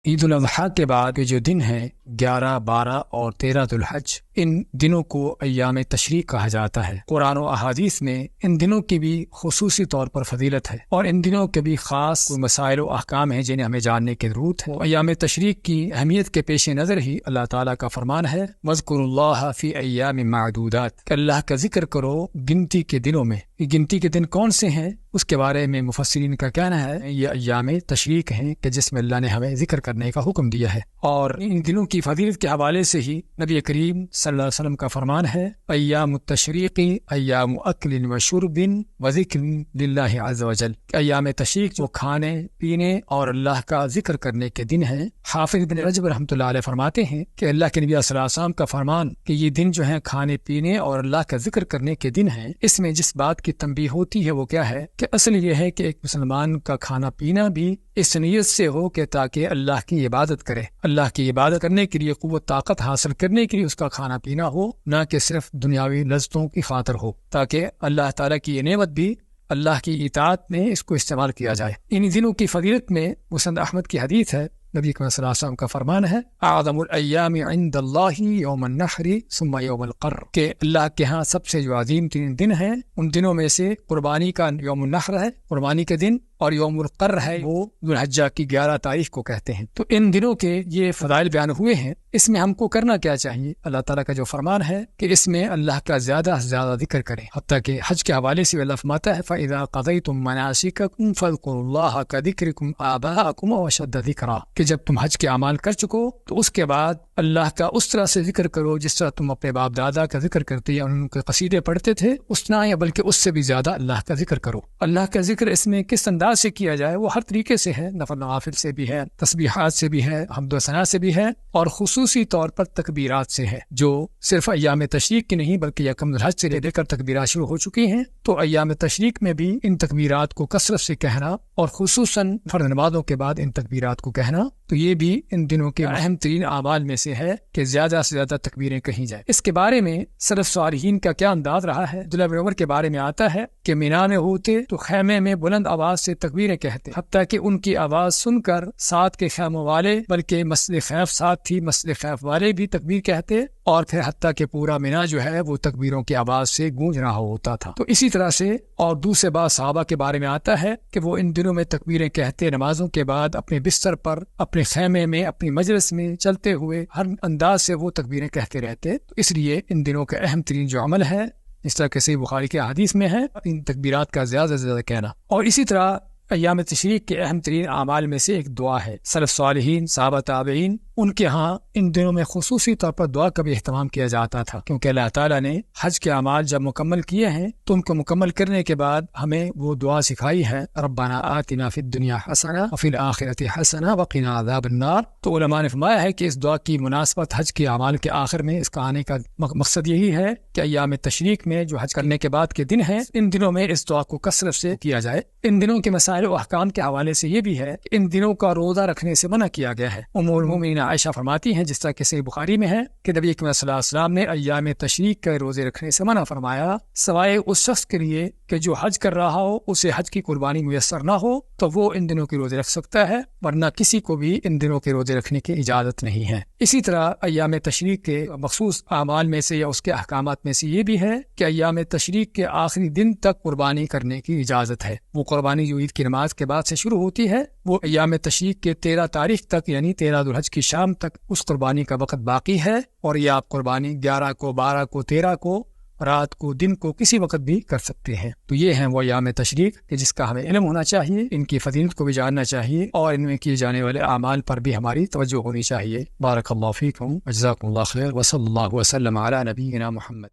عید الاضحیٰ کے بعد کے جو دن ہیں 11، 12 اور 13 ذو الحج، ان دنوں کو ایام تشریق کہا جاتا ہے۔ قرآن و احادیث میں ان دنوں کی بھی خصوصی طور پر فضیلت ہے اور ان دنوں کے بھی خاص مسائل و احکام ہیں جنہیں ہمیں جاننے کی ضرورت ہے۔ ایام تشریق کی اہمیت کے پیش نظر ہی اللہ تعالیٰ کا فرمان ہے وَاذْكُرُوا اللَّهَ فِي أَيَّامٍ مَّعْدُودَاتٍ، کہ اللہ کا ذکر کرو گنتی کے دنوں میں۔ یہ گنتی کے دن کون سے ہیں اس کے بارے میں مفسرین کا کہنا ہے یہ ایام تشریق ہیں کہ جس میں اللہ نے ہمیں ذکر کرنے کا حکم دیا ہے، اور ان دنوں کی فضیلت کے حوالے سے ہی نبی کریم صلی اللہ علیہ وسلم کا فرمان ہے ایام التشریق ایام اکل و شرب و ذکر للہ عز وجل، کہ ایام تشریق جو کھانے پینے اور اللہ کا ذکر کرنے کے دن ہیں۔ حافظ بن رجب رحمۃ اللہ علیہ فرماتے ہیں کہ اللہ کے نبی صلی اللہ علیہ وسلم کا فرمان کہ یہ دن جو ہیں کھانے پینے اور اللہ کا ذکر کرنے کے دن ہیں، اس میں جس بات کی تنبیہ ہوتی ہے وہ کیا ہے کہ اصل یہ ہے کہ ایک مسلمان کا کھانا پینا بھی اس نیت سے ہو کہ تاکہ اللہ کی عبادت کرے، اللہ کی عبادت کرنے کے لیے قوت طاقت حاصل کرنے کے لیے اس کا کھانا پینا ہو، نہ کہ صرف دنیاوی لذتوں کی خاطر ہو، تاکہ اللہ تعالیٰ کی یہ نعمت بھی اللہ کی اطاعت میں اس کو استعمال کیا جائے۔ ان دنوں کی فضیلت میں مسند احمد کی حدیث ہے، نبی صلی اللہ علیہ وسلم کا فرمان ہے اعظم الایام عند اللہ یوم النحر ثم یوم القر، کہ اللہ کے ہاں سب سے جو عظیم ترین دن ہیں ان دنوں میں سے قربانی کا یوم النحر ہے، قربانی کے دن، اور یوم القر ہے وہ ذو الحجہ کی 11 تاریخ کو کہتے ہیں۔ تو ان دنوں کے یہ فضائل بیان ہوئے ہیں، اس میں ہم کو کرنا کیا چاہیے؟ اللہ تعالیٰ کا جو فرمان ہے کہ اس میں اللہ کا زیادہ سے زیادہ ذکر کریں، حتیٰ کہ حج کے حوالے سے اللہ فرماتا ہے فَإِذَا قَضَيْتُم مَّنَاسِكَكُمْ فَاذْكُرُوا اللَّهَ كَذِكْرِكُمْ آبَاءَكُمْ وَأَشَدَّ ذِكْرًا، کہ جب تم حج کے اعمال کر چکو تو اس کے بعد اللہ کا اس طرح سے ذکر کرو جس طرح تم اپنے باپ دادا کا ذکر کرتے یا ان کے قصیدے پڑھتے تھے، اس نہ یا بلکہ اس سے بھی زیادہ اللہ کا ذکر کرو۔ اللہ کا ذکر اس میں کس انداز سے کیا جائے وہ ہر طریقے سے ہے، نفل نوافل سے بھی ہے، تسبیحات سے بھی ہے، حمد و ثنا سے بھی ہے، اور خصوصی طور پر تکبیرات سے ہے، جو صرف ایام تشریق کی نہیں بلکہ یکم ذو الحج سے لے کر تکبیرات شروع ہو چکی ہیں۔ تو ایام تشریق میں بھی ان تکبیرات کو کثرت سے کہنا اور خصوصاً فرض نمازوں کے بعد ان تکبیرات کو کہنا، تو یہ بھی ان دنوں کے اہم ترین اعمال میں سے ہے کہ زیادہ سے زیادہ تکبیریں کہیں جائیں۔ اس کے بارے میں سلف صالحین کا کیا انداز رہا ہے؟ عبداللہ بن عمر کے بارے میں آتا ہے کہ مینا میں ہوتے تو خیمے میں بلند آواز سے تکبیریں کہتے، حتیٰ کہ ان کی آواز سن کر ساتھ کے خیموں والے، بلکہ مسجد خیف ساتھ تھی، مسجد خیف والے بھی تکبیر کہتے، اور پھر حتیٰ کہ پورا مینا جو ہے وہ تکبیروں کی آواز سے گونج رہا ہوتا تھا۔ تو اسی طرح سے اور دوسرے بعض صحابہ کے بارے میں آتا ہے کہ وہ ان دنوں میں تکبیریں کہتے، نمازوں کے بعد اپنے بستر پر، اپنے خیمے میں، اپنی مجلس میں چلتے ہوئے ہر انداز سے وہ تکبیریں کہتے رہتے۔ تو اس لیے ان دنوں کا اہم ترین جو عمل ہے، اس طرح کہ صحیح بخاری کے حدیث میں ہے، ان تکبیرات کا زیادہ سے زیادہ کہنا۔ اور اسی طرح ایام تشریق کے اہم ترین اعمال میں سے ایک دعا ہے۔ سلف صالحین، صحابہ تابعین، ان کے ہاں ان دنوں میں خصوصی طور پر دعا کا بھی اہتمام کیا جاتا تھا، کیونکہ اللہ تعالیٰ نے حج کے اعمال جب مکمل کیے ہیں تو ان کو مکمل کرنے کے بعد ہمیں وہ دعا سکھائی ہے ربنا آتنا فی الدنیا حسنہ وفی الآخرۃ حسنہ وقنا عذاب النار۔ تو علماء نے فرمایا ہے کہ اس دعا کی مناسبت حج کے اعمال کے آخر میں اس کا آنے کا مقصد یہی ہے کہ ایام تشریق میں جو حج کرنے کے بعد کے دن ہیں، ان دنوں میں اس دعا کو کثرت سے کیا جائے۔ ان دنوں کے مسائل و احکام کے حوالے سے یہ بھی ہے کہ ان دنوں کا روزہ رکھنے سے منع کیا گیا ہے۔ ام المؤمنین عائشہ فرماتی ہیں، جس طرح کہ صحیح بخاری میں ہے، کہ نبی کریم صلی اللہ علیہ وسلم نے ایام تشریق کے روزے رکھنے سے منع فرمایا، سوائے اس شخص کے لیے کہ جو حج کر رہا ہو، اسے حج کی قربانی میسر نہ ہو تو وہ ان دنوں کے روزے رکھ سکتا ہے، ورنہ کسی کو بھی ان دنوں کے روزے رکھنے کی اجازت نہیں ہے۔ اسی طرح ایام تشریق کے مخصوص اعمال میں سے یا اس کے احکامات میں سے یہ بھی ہے کہ ایام تشریق کے آخری دن تک قربانی کرنے کی اجازت ہے۔ وہ قربانی جو عید کی نماز کے بعد سے شروع ہوتی ہے، وہ ایام تشریق کے 13 تاریخ تک یعنی 13 ذو الحج کی شام تک اس قربانی کا وقت باقی ہے، اور یہ آپ قربانی 11 کو، 12 کو، 13 کو، رات کو، دن کو، کسی وقت بھی کر سکتے ہیں۔ تو یہ ہیں وہ ایام تشریق کہ جس کا ہمیں علم ہونا چاہیے، ان کی فضیلت کو بھی جاننا چاہیے، اور ان میں کیے جانے والے اعمال پر بھی ہماری توجہ ہونی چاہیے۔ بارک اللہ فیکم، جزاکم اللہ خیر، وصلی اللہ وسلم علی نبینا محمد۔